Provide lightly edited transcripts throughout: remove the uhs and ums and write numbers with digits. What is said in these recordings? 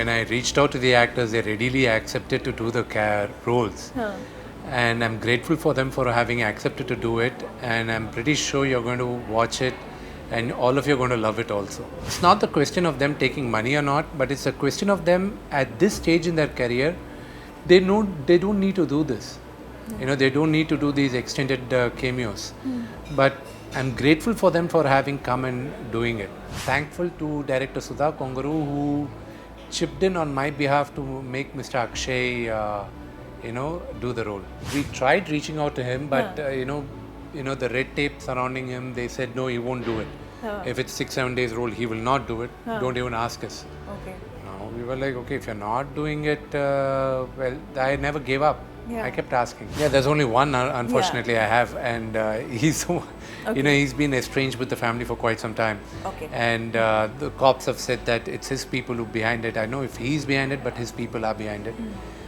when I reached out to the actors, they readily accepted to do the roles. And I'm grateful for them for having accepted to do it. And I'm pretty sure you're going to watch it and all of you are going to love it also. It's not the question of them taking money or not, but it's a question of them at this stage in their career, they don't need to do this. They don't need to do these extended cameos. But I'm grateful for them for having come and doing it. Thankful to director Sudha Kongaru who chipped in on my behalf to make Mr. Akshay, do the role. We tried reaching out to him, but the red tape surrounding him, they said no, he won't do it. If it's 6-7 days role, he will not do it. Don't even ask us. Okay. We were like, okay, if you're not doing it, well, I never gave up. I kept asking. Yeah, there's only one, unfortunately, I have, and he's he's been estranged with the family for quite some time. Okay. And the cops have said that it's his people who are behind it. I know if he's behind it, but his people are behind it.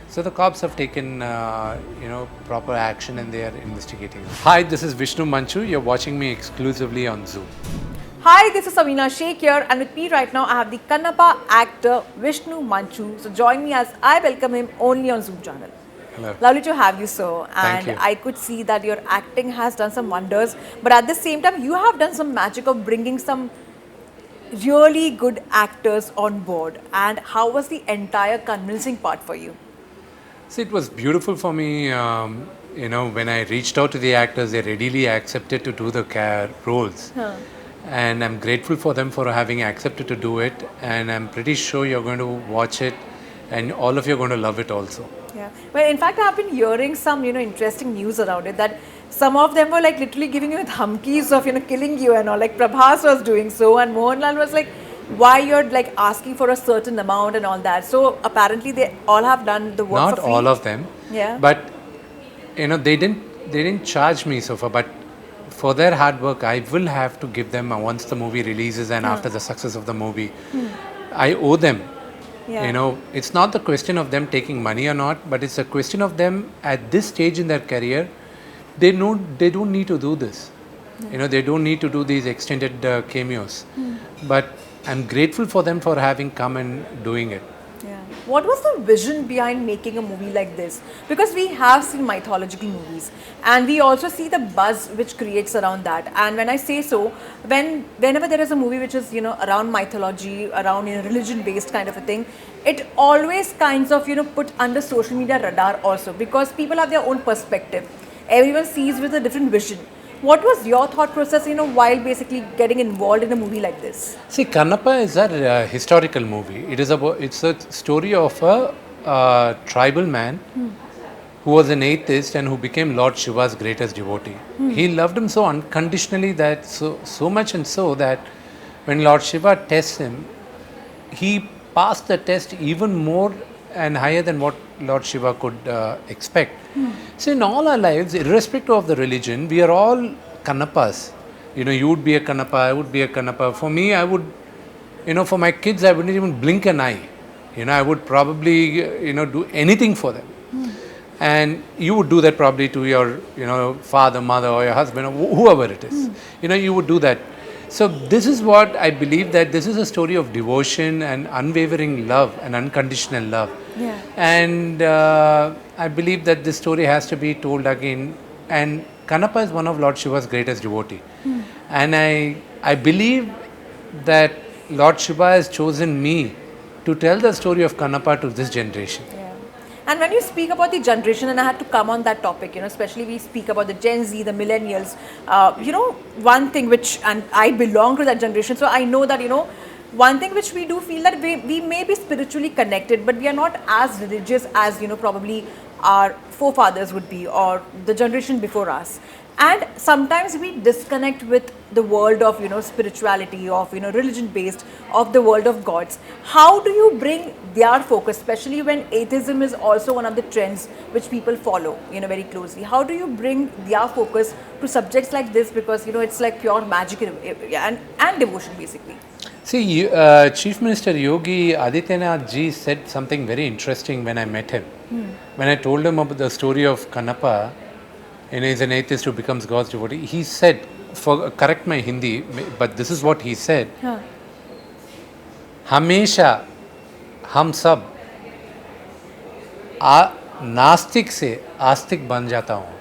So the cops have taken, proper action and they are investigating. Hi, this is Vishnu Manchu. You're watching me exclusively on Zoom. Hi, this is Samina Sheikh here, and with me right now I have the Kannapa actor Vishnu Manchu. So join me as I welcome him only on Zoom channel. Hello. Lovely to have you, sir. Thank And you. I could see that your acting has done some wonders, but at the same time you have done some magic of bringing some really good actors on board. And how was the entire convincing part for you? So it was beautiful for me, when I reached out to the actors, they readily accepted to do the roles. And I'm grateful for them for having accepted to do it. And I'm pretty sure you're going to watch it and all of you are going to love it also. Yeah. Well, in fact, I've been hearing some, interesting news around it, that some of them were like literally giving you humkies of, killing you and all. Like Prabhas was doing so, and Mohanlal was like, why you're like asking for a certain amount and all that. So apparently they all have done the work Not for free. all of them. Yeah. But, they didn't charge me so far. But for their hard work, I will have to give them once the movie releases and after the success of the movie. I owe them. Yeah. It's not the question of them taking money or not, but it's a question of them at this stage in their career, they don't need to do this. They don't need to do these extended cameos. But I'm grateful for them for having come and doing it. Yeah. What was the vision behind making a movie like this? Because we have seen mythological movies and we also see the buzz which creates around that. And when I say so, whenever there is a movie which is, around mythology, around religion based kind of a thing, it always kinds of, put under social media radar also, because people have their own perspective. Everyone sees with a different vision. What was your thought process, while basically getting involved in a movie like this? See, Kannapa is a historical movie. It's a story of a tribal man who was an atheist and who became Lord Shiva's greatest devotee. He loved him so unconditionally that so much and so that when Lord Shiva tests him, he passed the test even more and higher than what Lord Shiva could expect. So in all our lives, irrespective of the religion, we are all Kannappas. You would be a Kannapa, I would be a Kannapa. For me, I would, for my kids, I wouldn't even blink an eye. I would probably, do anything for them. And you would do that probably to your, father, mother, or your husband, or whoever it is. You would do that. So this is what I believe, that this is a story of devotion and unwavering love and unconditional love. Yeah. And I believe that this story has to be told again. And Kannapa is one of Lord Shiva's greatest devotee. And I believe that Lord Shiva has chosen me to tell the story of Kannapa to this generation. Yeah. And when you speak about the generation, and I had to come on that topic, especially we speak about the Gen Z, the millennials, one thing which, and I belong to that generation, so I know that, one thing which we do feel that we may be spiritually connected, but we are not as religious as, probably our forefathers would be, or the generation before us. And sometimes we disconnect with the world of, spirituality, of, religion based, of the world of gods. How do you bring their focus, especially when atheism is also one of the trends which people follow, very closely? How do you bring their focus to subjects like this? Because, it's like pure magic and devotion, basically. See, Chief Minister Yogi Adityanath ji said something very interesting when I met him. When I told him about the story of Kannapa, he's an atheist who becomes God's devotee, he said, correct my Hindi, but this is what he said. हमेशा हम सब नास्तिक से आस्तिक बन जाता हूँ.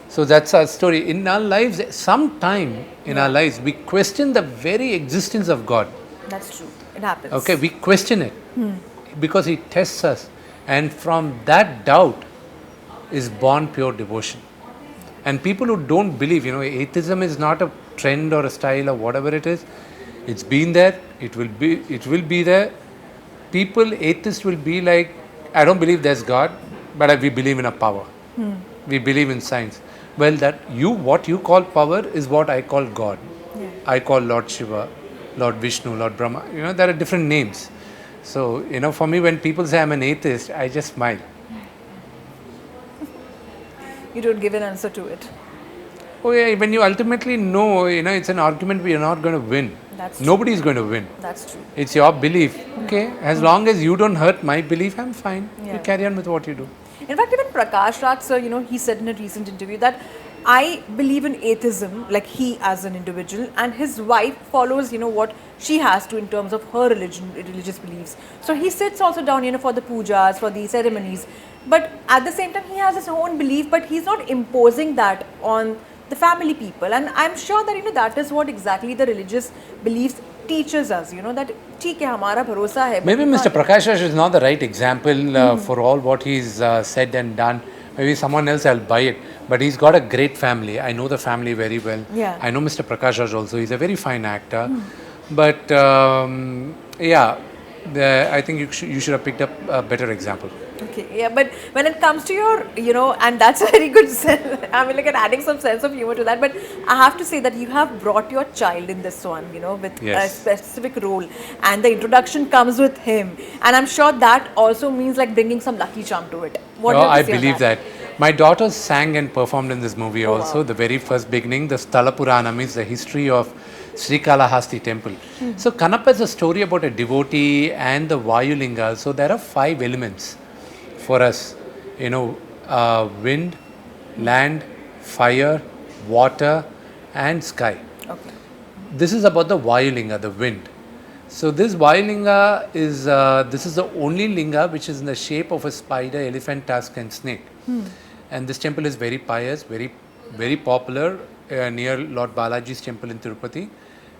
So that's our story. In our lives, sometime in our lives, we question the very existence of God. That's true. It happens. Okay, we question it because He tests us, and from that doubt is born pure devotion. And people who don't believe, atheism is not a trend or a style or whatever it is. It's been there. It will be there. People, atheists will be like, I don't believe there's God, but we believe in a power. We believe in science. Well, what you call power is what I call God. Yeah. I call Lord Shiva, Lord Vishnu, Lord Brahma. There are different names. So, for me, when people say I'm an atheist, I just smile. You don't give an answer to it. Oh yeah, when you ultimately know, it's an argument we are not going to win. That's true. Nobody is going to win. That's true. It's your belief. Okay, as long as you don't hurt my belief, I'm fine. Yeah. You carry on with what you do. In fact, even Prakash Raj, sir, he said in a recent interview that I believe in atheism, like he as an individual, and his wife follows, what she has to in terms of her religious beliefs. So he sits also down, for the pujas, for the ceremonies. But at the same time, he has his own belief, but he's not imposing that on the family people. And I'm sure that, that is what exactly the religious beliefs teaches us, that ठीक है हमारा भरोसा है. Maybe Mr. Prakash Raj is not the right example for all what he's said and done. Maybe someone else, I'll buy it. But he's got a great family. I know the family very well. Yeah. I know Mr. Prakash Raj also. He's a very fine actor. But I think you should have picked up a better example. Okay, yeah, but when it comes to your, and that's a very good sense. I mean, adding some sense of humor to that. But I have to say that you have brought your child in this one, with a specific role, and the introduction comes with him, and I'm sure that also means like bringing some lucky charm to it. What do you have to say I on believe that. My daughter sang and performed in this movie also. Wow. The very first beginning, the Sthala Purana means the history of Srikalahasti temple. So Kannapa is a story about a devotee and the Vayulinga. So there are 5 elements for us, wind, land, fire, water and sky. Okay. This is about the Vayulinga, the wind. So this Vayulinga is the only linga which is in the shape of a spider, elephant tusk and snake. And this temple is very pious, very, very popular near Lord Balaji's temple in Tirupati.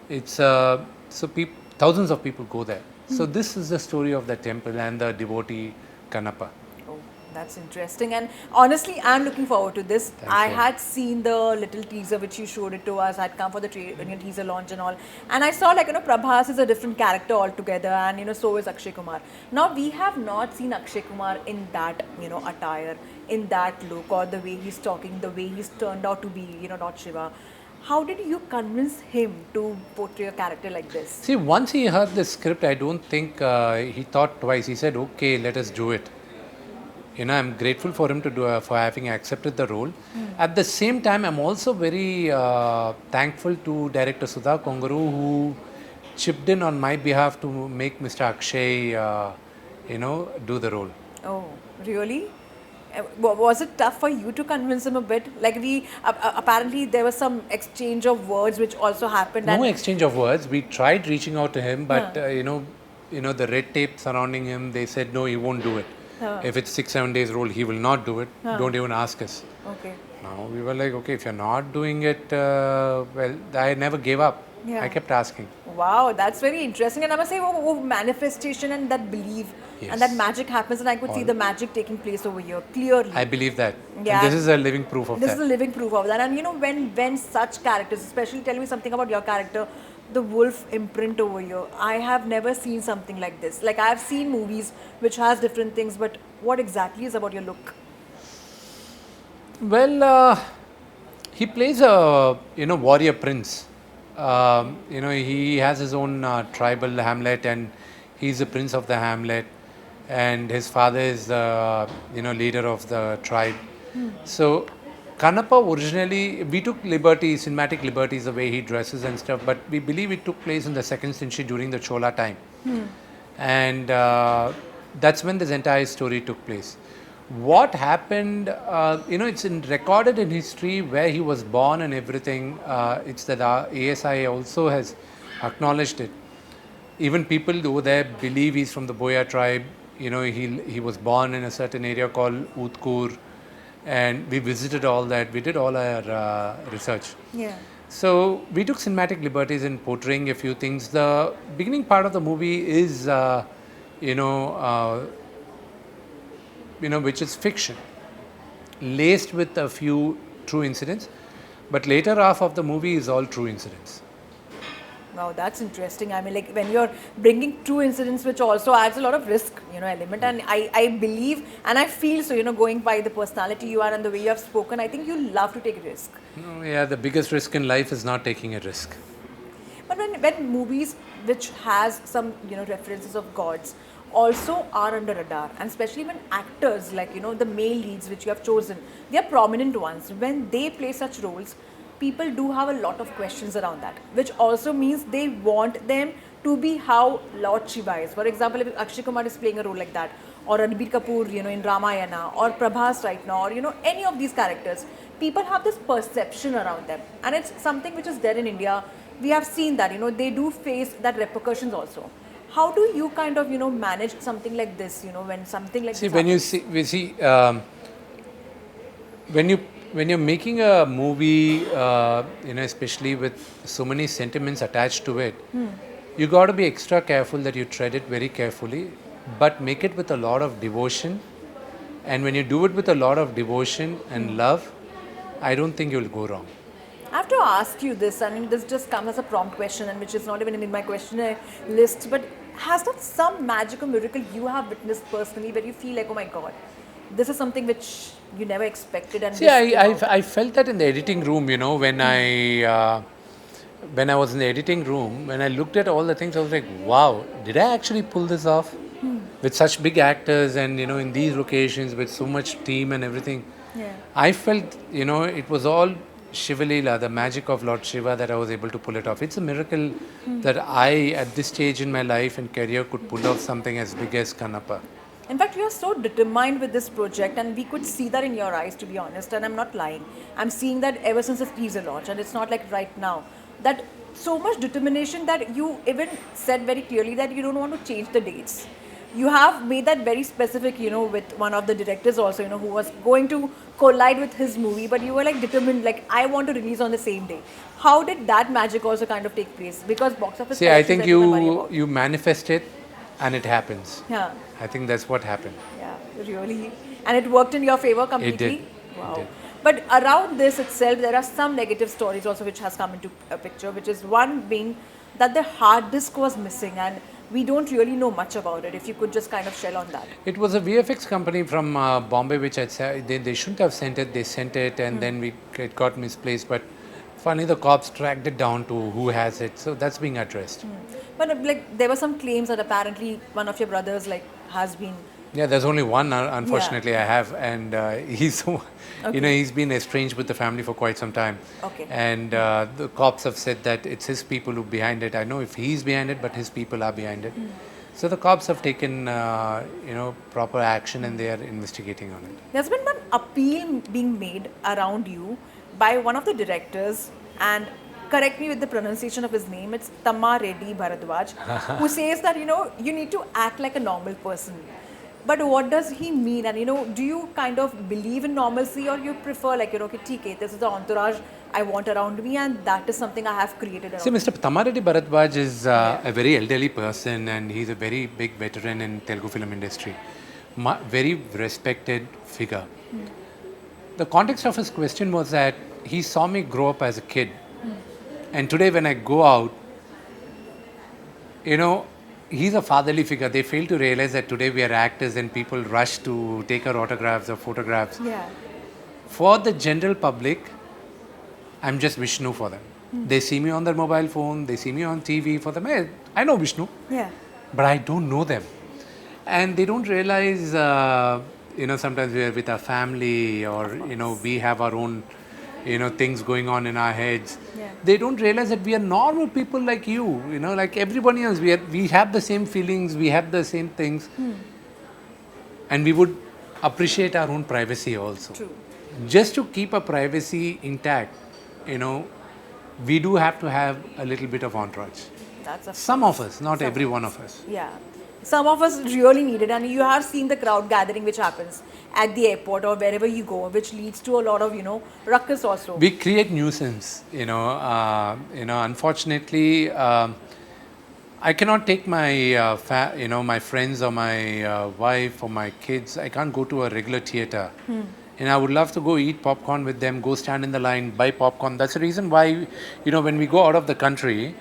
It's thousands of people go there. So this is the story of the temple and the devotee Kannapa. Oh, that's interesting. And honestly, I'm looking forward to this. I you. had seen the little teaser which you showed it to us. I'd come for the teaser launch and all. And I saw Prabhas is a different character altogether, and so is Akshay Kumar. Now, we have not seen Akshay Kumar in that, attire, in that look, or the way he's talking, the way he's turned out to be, Lord Shiva. How did you convince him to portray a character like this? See, once he heard the script, I don't think he thought twice. He said, okay, let us do it. I'm grateful for him for having accepted the role. At the same time, I'm also very thankful to director Sudha Kongaru, who chipped in on my behalf to make Mr. Akshay, do the role. Oh, really? Was it tough for you to convince him a bit? Like apparently there was some exchange of words which also happened. No exchange of words. We tried reaching out to him, but the red tape surrounding him, they said no, he won't do it. If it's 6-7 days role, he will not do it. Don't even ask us. Okay. Now we were like, okay, if you're not doing it, well, I never gave up. Yeah. I kept asking. Wow, that's very interesting. And I must say, manifestation and that belief and that magic happens, and I could see the magic taking place over here clearly. I believe that. Yeah. And this is a living proof of that. This is a living proof of that. And when such characters, especially tell me something about your character, the wolf imprint over here. I have never seen something like this. Like I have seen movies which has different things, but what exactly is about your look? Well, he plays a warrior prince. He has his own tribal hamlet, and he's the prince of the hamlet, and his father is the leader of the tribe. So Kannapa originally, we took cinematic liberties, the way he dresses and stuff, but we believe it took place in the 2nd century during the Chola time. And that's when this entire story took place. What happened, it's recorded in history where he was born and everything. It's that ASI also has acknowledged it. Even people over there believe he's from the Boya tribe. He was born in a certain area called Utkur, and we visited all that. We did all our research. Yeah. So we took cinematic liberties in portraying a few things. The beginning part of the movie is, you know, uh, which is fiction, laced with a few true incidents. But later half of the movie is all true incidents. Wow, that's interesting. I mean, like when you're bringing true incidents, which also adds a lot of risk, element. And I believe and I feel so, going by the personality you are and the way you have spoken, I think you love to take risk. Yeah, the biggest risk in life is not taking a risk. But when movies which has some, references of gods also are under radar, and especially when actors like, the male leads which you have chosen, they are prominent ones. When they play such roles, people do have a lot of questions around that, which also means they want them to be how Lord Shiva is. For example, if Akshay Kumar is playing a role like that, or Ranbir Kapoor, in Ramayana, or Prabhas right now, or any of these characters, people have this perception around them, and it's something which is there in India. We have seen that, they do face that repercussions also. How do you kind of, manage something like this, when something like See, this when you happens? see, when you're making a movie, especially with so many sentiments attached to it, you got to be extra careful that you tread it very carefully, but make it with a lot of devotion. And when you do it with a lot of devotion and love, I don't think you'll go wrong. I have to ask you this. I mean, this just comes as a prompt question, and which is not even in my questionnaire list. But has that some magic or miracle you have witnessed personally, where you feel like, oh my God, this is something which you never expected? And See, this came out? I felt that in the editing room, when I was in the editing room, when I looked at all the things, I was like, wow, did I actually pull this off? With such big actors and, in these locations with so much team and everything. Yeah. I felt, it was all Shiva Leela, the magic of Lord Shiva, that I was able to pull it off. It's a miracle that I, at this stage in my life and career, could pull off something as big as Kannapa. In fact, you are so determined with this project, and we could see that in your eyes, to be honest, and I'm not lying. I'm seeing that ever since the teaser launch, and it's not like right now. That so much determination that you even said very clearly that you don't want to change the dates. You have made that very specific, with one of the directors also, who was going to collide with his movie, but you were like determined, like, I want to release on the same day. How did that magic also kind of take place? Because box office See, I collections think people worry about. you manifest it and it happens. Yeah. I think that's what happened. Yeah, really. And it worked in your favor completely? It Wow. did. But around this itself, there are some negative stories also which has come into a picture, which is one being that the hard disk was missing, and we don't really know much about it. If you could just kind of shell on that. It was a VFX company from Bombay, which I'd say they shouldn't have sent it. They sent it, and then it got misplaced. But finally, the cops tracked it down to who has it. So that's being addressed. But like there were some claims that apparently one of your brothers like has been. Yeah, there's only one, unfortunately, I have, and he's, he's been estranged with the family for quite some time. Okay. And the cops have said that it's his people who are behind it. I know if he's behind it, but his people are behind it. So the cops have taken, proper action, and they are investigating on it. There's been one appeal being made around you by one of the directors, and correct me with the pronunciation of his name, it's Tammareddy Bharadwaj, who says that, you need to act like a normal person. But what does he mean? And, do you kind of believe in normalcy, or you prefer like, okay, TK, this is the entourage I want around me, and that is something I have created around See, Mr. Tammareddy Bharadwaj is a very elderly person, and he's a very big veteran in Telugu film industry. Very respected figure. The context of his question was that he saw me grow up as a kid. And today when I go out, he's a fatherly figure. They fail to realize that today we are actors and people rush to take our autographs or photographs. Yeah. For the general public, I'm just Vishnu for them. They see me on their mobile phone, they see me on TV. For them, hey, I know Vishnu, Yeah. but I don't know them. And they don't realize, sometimes we are with our family, or, we have our own, things going on in our heads. Yeah. They don't realize that we are normal people like you, like everybody else. We have the same feelings, we have the same things. And we would appreciate our own privacy also. True. Just to keep our privacy intact, we do have to have a little bit of entourage. That's a Some of us, not every one of us. yeah. Some of us really need it, and you have seen the crowd gathering which happens at the airport or wherever you go, which leads to a lot of ruckus also. We create nuisance, unfortunately, I cannot take my, my friends or my wife or my kids. I can't go to a regular theater. And I would love to go eat popcorn with them, go stand in the line, buy popcorn. That's the reason why, when we go out of the country,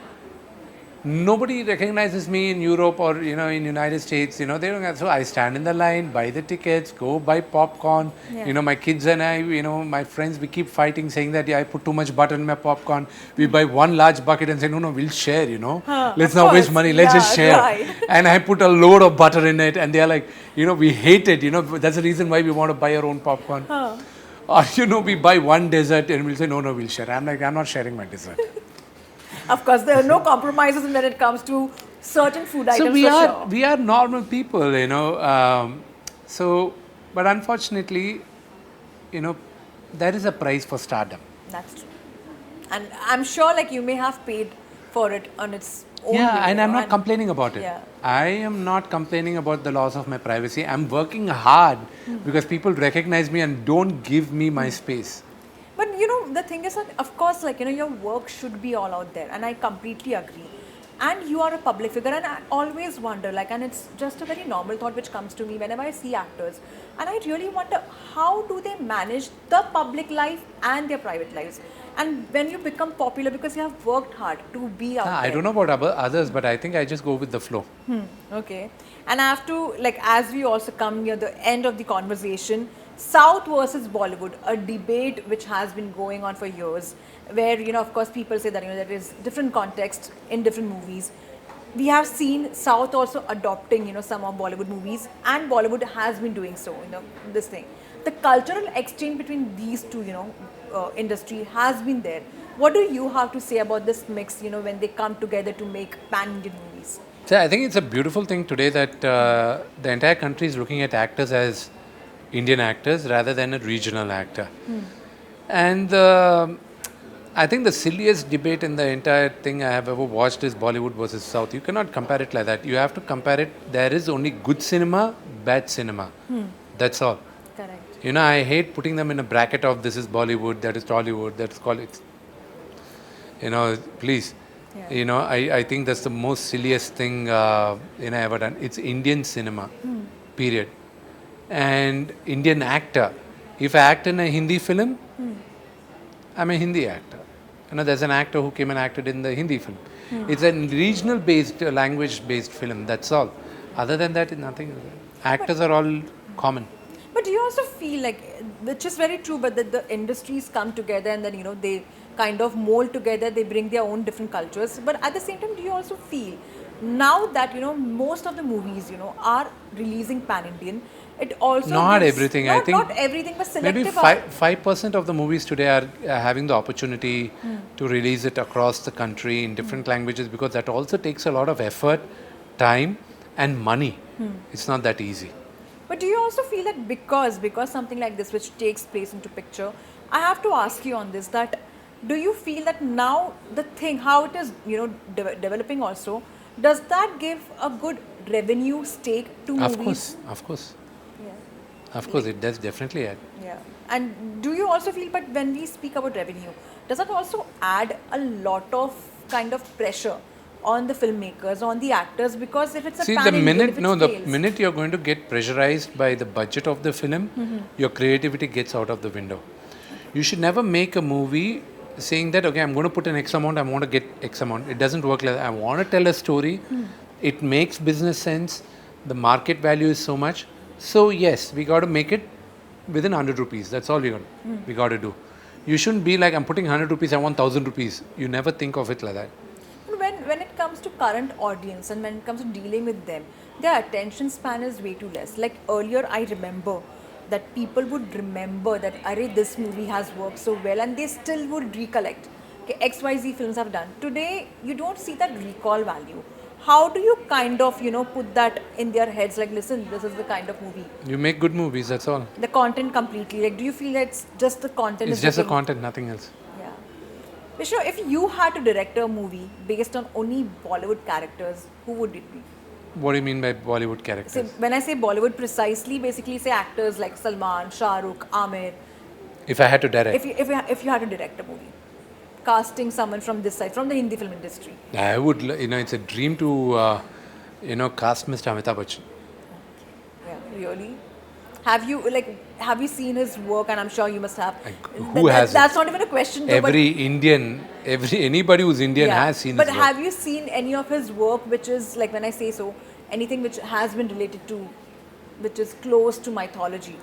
nobody recognizes me in Europe or in United States. They don't have, so I stand in the line, buy the tickets, go buy popcorn. Yeah. My kids and I, my friends, we keep fighting, saying that I put too much butter in my popcorn. We buy one large bucket and say no, we'll share. Let's not waste money. Let's just share. Right. And I put a load of butter in it, and they are like, we hate it. That's the reason why we want to buy our own popcorn. Or we buy one dessert and we'll say no, we'll share. I'm like, I'm not sharing my dessert. Of course, there are no compromises when it comes to certain food items. So we are normal people, but unfortunately, there is a price for stardom. That's true. And I'm sure you may have paid for it on its own. Yeah, way, and I'm not complaining about it. Yeah. I am not complaining about the loss of my privacy. I'm working hard because people recognize me and don't give me my space. But the thing is that, of course, your work should be all out there, and I completely agree. And you are a public figure, and I always wonder, and it's just a very normal thought which comes to me whenever I see actors, and I really wonder, how do they manage the public life and their private lives? And when you become popular, because you have worked hard to be out there. I don't know about others, but I think I just go with the flow. Okay. And I have to, as we also come near the end of the conversation, South versus Bollywood, a debate which has been going on for years, where, of course, people say that, there is different context in different movies. We have seen South also adopting, some of Bollywood movies, and Bollywood has been doing so, this thing. The cultural exchange between these two, industry has been there. What do you have to say about this mix, when they come together to make pan-Indian movies? So I think it's a beautiful thing today that the entire country is looking at actors as Indian actors rather than a regional actor. And I think the silliest debate in the entire thing I have ever watched is Bollywood versus South. You cannot compare it like that. You have to compare it. There is only good cinema, bad cinema. That's all. Correct. I hate putting them in a bracket of this is Bollywood, that is Tollywood, that's Colleagues. Please. Yeah. I think that's the most silliest thing ever done. It's Indian cinema, period. And Indian actor. If I act in a Hindi film, I'm a Hindi actor. There's an actor who came and acted in the Hindi film. It's a regional-based, language-based film, that's all. Other than that, nothing. Actors are all common. But do you also feel which is very true, but that the industries come together and then, they kind of mold together, they bring their own different cultures. But at the same time, do you also feel now that, most of the movies, are releasing pan-Indian, it also not everything. I think not everything, but selective. Maybe 5% of the movies today are having the opportunity to release it across the country in different languages, because that also takes a lot of effort, time, and money. It's not that easy. But do you also feel that because something like this which takes place into picture, I have to ask you on this, that do you feel that now the thing, how it is, developing also, does that give a good revenue stake to movies? Of course. Yeah. Of course, it does definitely add. Yeah. And do you also feel, but when we speak about revenue, does that also add a lot of kind of pressure on the filmmakers, on the actors? Because if it's a the minute you're going to get pressurized by the budget of the film, your creativity gets out of the window. You should never make a movie saying that, okay, I'm going to put an X amount, I want to get X amount. It doesn't work like that. I want to tell a story. It makes business sense. The market value is so much. So yes, we got to make it within 100 rupees. That's all we got to do. You shouldn't be like, I'm putting 100 rupees, I want 1000 rupees. You never think of it like that. When it comes to current audience and when it comes to dealing with them, their attention span is way too less. Like earlier, I remember that people would remember that, array, this movie has worked so well, and they still would recollect. Okay, XYZ films have done. Today, you don't see that recall value. How do you kind of, put that in their heads, like, listen, this is the kind of movie. You make good movies, that's all. The content completely. Like, do you feel that it's just the content? It's just the content, nothing else. Yeah. Vishnu, if you had to direct a movie based on only Bollywood characters, who would it be? What do you mean by Bollywood characters? So when I say Bollywood, precisely, basically say actors like Salman, Shah Rukh, Amir. If I had to direct, If you had to direct a movie, casting someone from this side, from the Hindi film industry. I would, it's a dream to, cast Mr. Amitabh Bachchan. Yeah, really. Have you seen his work? And I'm sure you must have. Who hasn't? That's not even a question. Though, Anybody who's Indian yeah. has seen But his work. have you seen any of his work which is, like when I say so, anything which has been related to, which is close to mythology?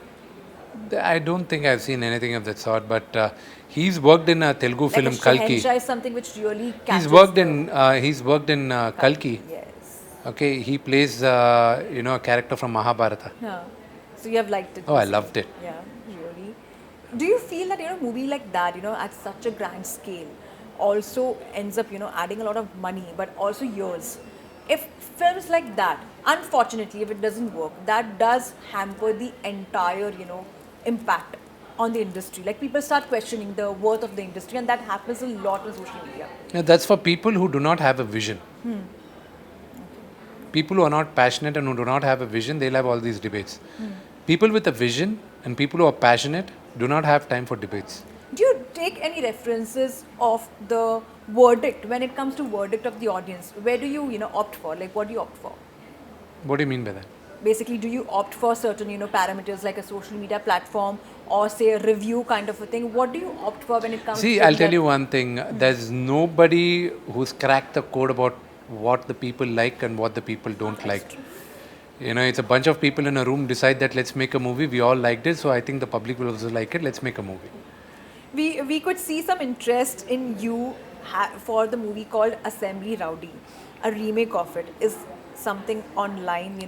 I don't think I've seen anything of that sort, but he's worked in a Telugu film, Like a Kalki. Shahenshah is something which really catches He's worked in Kalki. Yes. Okay, he plays, a character from Mahabharata. Yeah. So you have liked it. Oh, I loved it. Yeah, really. Do you feel that, a movie like that, at such a grand scale also ends up, adding a lot of money, but also years? If films like that, unfortunately, if it doesn't work, that does hamper the entire, impact on the industry. Like people start questioning the worth of the industry, and that happens a lot on social media. Yeah, that's for people who do not have a vision. People who are not passionate and who do not have a vision, they'll have all these debates. People with a vision and people who are passionate do not have time for debates. Do you take any references of the verdict when it comes to verdict of the audience? Where do you, opt for? Like, what do you opt for? What do you mean by that? Basically, do you opt for certain, parameters like a social media platform or say a review kind of a thing? What do you opt for when it comes to I'll tell you one thing. There's nobody who's cracked the code about what the people like and what the people don't like. True. It's a bunch of people in a room decide that let's make a movie. We all liked it, so I think the public will also like it. Let's make a movie. We could see some interest in you for the movie called Assembly Rowdy. A remake of it is something online,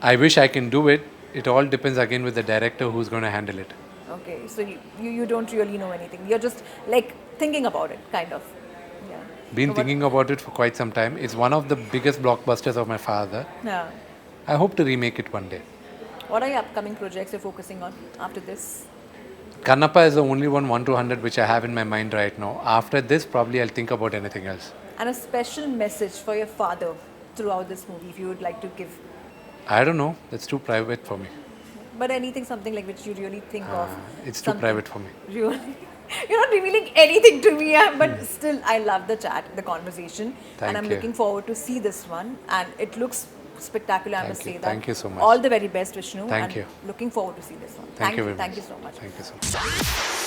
I wish I can do it. It all depends again with the director who's going to handle it. Okay, so you don't really know anything. You're just like thinking about it, kind of. Yeah. Been thinking about it for quite some time. It's one of the biggest blockbusters of my father. Yeah. I hope to remake it one day. What are your upcoming projects you're focusing on after this? Kannapa is the only one 1 to 100 which I have in my mind right now. After this, probably I'll think about anything else. And a special message for your father throughout this movie, if you would like to give. I don't know. That's too private for me. But anything, something like which you really think of. It's too private for me. Really? You're not revealing anything to me, but still, I love the chat, the conversation. And I'm looking forward to see this one. And it looks spectacular, I must say that. Thank you so much. All the very best, Vishnu. Thank you. Looking forward to see this one. Thank you very much. Thank you so much. Thank you so much.